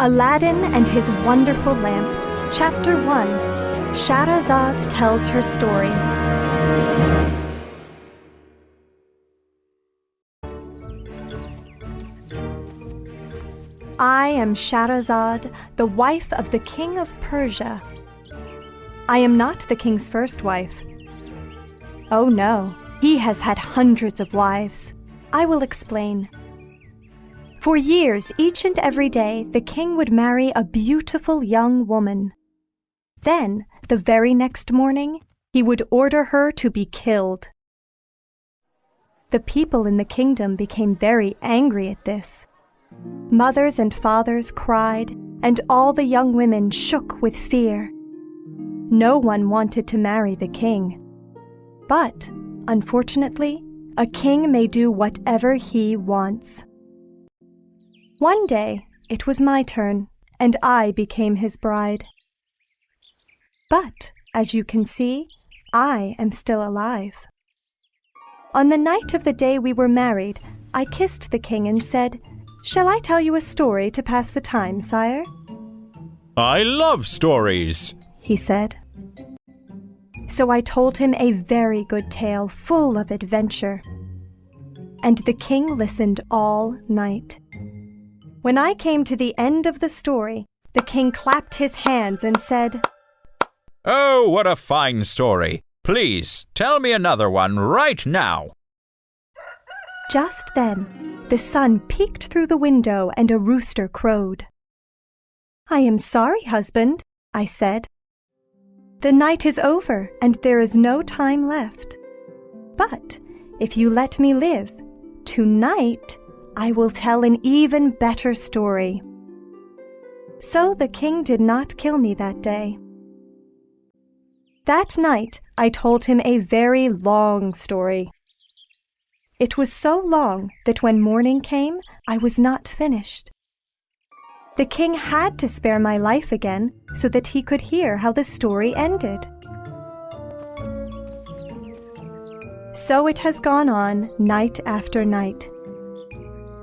Aladdin and His Wonderful Lamp, Chapter 1. Shahrazad tells her story. I am Shahrazad, the wife of the King of Persia. I am not the king's first wife. Oh no, he has had hundreds of wives. I will explain. For years, each and every day, the king would marry a beautiful young woman. Then, the very next morning, he would order her to be killed. The people in the kingdom became very angry at this. Mothers and fathers cried, and all the young women shook with fear. No one wanted to marry the king. But, unfortunately, a king may do whatever he wants. One day, it was my turn, and I became his bride. But, as you can see, I am still alive. On the night of the day we were married, I kissed the king and said, "Shall I tell you a story to pass the time, sire?" "I love stories," he said. So I told him a very good tale full of adventure. And the king listened all night. When I came to the end of the story, the king clapped his hands and said, "Oh, what a fine story! Please, tell me another one right now." Just then, the sun peeked through the window and a rooster crowed. "I am sorry, husband," I said. "The night is over and there is no time left. But if you let me live, tonight I will tell an even better story." So the king did not kill me that day. That night, I told him a very long story. It was so long that when morning came, I was not finished. The king had to spare my life again so that he could hear how the story ended. So it has gone on night after night.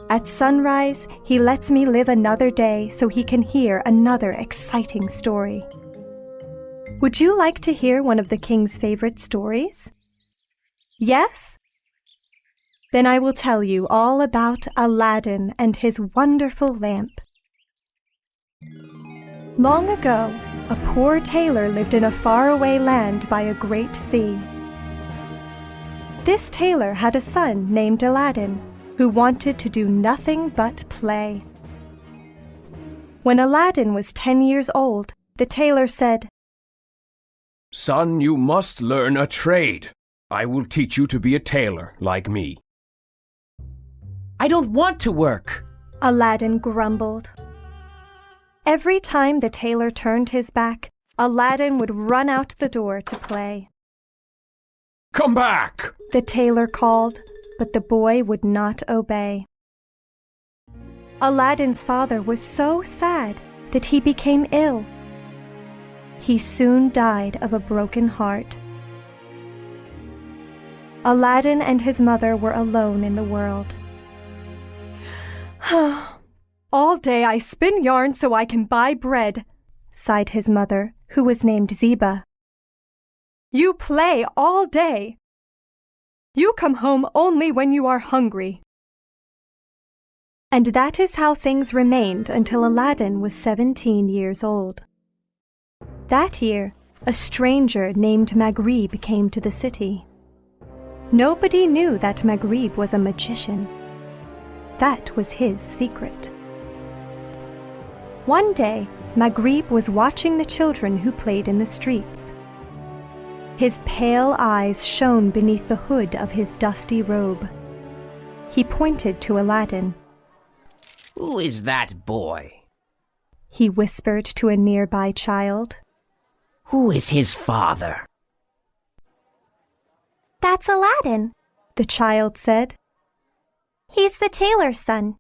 At sunrise, he lets me live another day so he can hear another exciting story. Would you like to hear one of the king's favorite stories? Yes? Then I will tell you all about Aladdin and his wonderful lamp. Long ago, a poor tailor lived in a faraway land by a great sea. This tailor had a son named Aladdin, who wanted to do nothing but play. When Aladdin was 10 years old, the tailor said, "Son, you must learn a trade. I will teach you to be a tailor like me." "I don't want to work," Aladdin grumbled. Every time the tailor turned his back, Aladdin would run out the door to play. "Come back!" the tailor called, but the boy would not obey. Aladdin's father was so sad that he became ill. He soon died of a broken heart. Aladdin and his mother were alone in the world. "All day I spin yarn so I can buy bread," sighed his mother, who was named Zeba. "You play all day. You come home only when you are hungry." And that is how things remained until Aladdin was 17 years old. That year, a stranger named Maghrib came to the city. Nobody knew that Maghrib was a magician. That was his secret. One day, Maghrib was watching the children who played in the streets. His pale eyes shone beneath the hood of his dusty robe. He pointed to Aladdin. "Who is that boy?" he whispered to a nearby child. "Who is his father?" "That's Aladdin," the child said. "He's the tailor's son."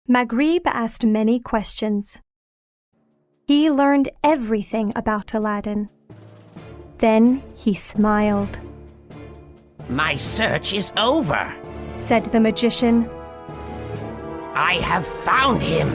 Maghrib asked many questions. He learned everything about Aladdin. Then he smiled. "My search is over," said the magician. "I have found him."